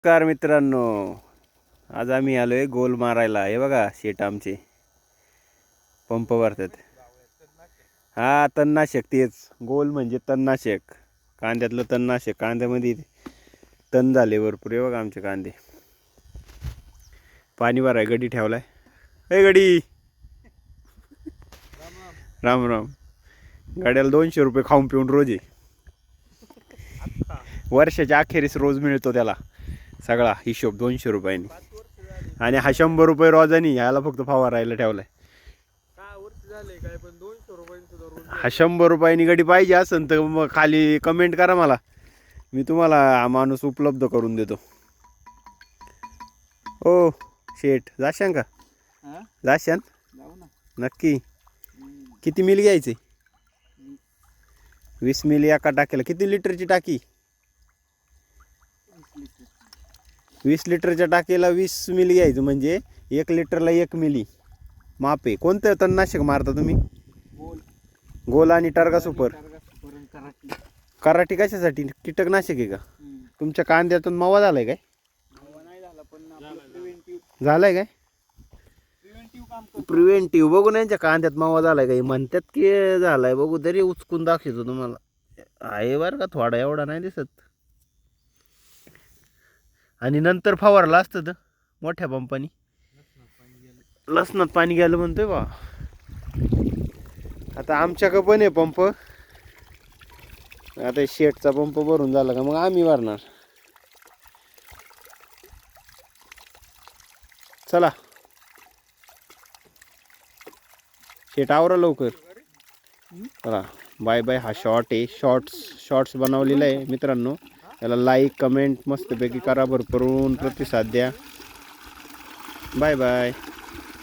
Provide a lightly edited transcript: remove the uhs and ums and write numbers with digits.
नमस्कार मित्रांनो, आज आम्ही आलोय गोल मारायला. हे बघा शेट आमचे पंप भरतात. हा तणनाशक, तेच गोल म्हणजे तणनाशक, कांद्यातलं तणनाशक. कांद्यामध्ये तण झाले भरपूर. हे बघा आमचे कांदे. पाणी भराय गडी ठेवलाय. हे गडी, राम राम. गाड्याला 200 रुपये खाऊन पिऊन रोज आहे. वर्षाच्या अखेरीस रोज मिळतो त्याला सगळा हिशोब 200 रुपयांनी. आणि हा 100 रुपये रोजानी ह्याला फक्त फवारायला ठेवलाय. हा 100 रुपयांनी गडी पाहिजे असेल तर मग खाली कमेंट करा मला, मी तुम्हाला हा माणूस उपलब्ध करून देतो. ओ शेठ, जाशान का? जाशान नक्की. किती मिली घ्यायचे? 20 मिली एका टाकीला. किती लिटरची टाकी? 20 लिटरच्या टाकीला 20 मिली घ्यायचं, म्हणजे 1 लिटरला 1 मिली माप आहे. कोणतं तणनाशक मारता तुम्ही? गोल आणि टार्गा सुपर. कराटी कशासाठी? कीटकनाशक आहे का? तुमच्या कांद्यातून मावा झालाय काय? झालाय काय? प्रिव्हेंटिव्ह. बघू ना यांच्या कांद्यात मावा झालाय काय. म्हणतात की झालाय, बघू तरी उचकून दाखवतो तुम्हाला. आहे बरं का, थोडा एवढा नाही दिसत. आणि नंतर फवारला असतं तर मोठ्या पंपानी. लसणात पाणी गेलं म्हणतोय बा. आता आमच्याकडं पण आहे पंप. आता शेटचा पंप भरून झाला का मग आम्ही भरणार. चला शेट आवरा लवकर. चला बाय बाय. हा शॉर्ट आहे, शॉर्ट्स बनवलेला आहे मित्रांनो. त्याला लाईक कमेंट मस्तपैकी करा, भरभरून प्रतिसाद द्या. Bye bye.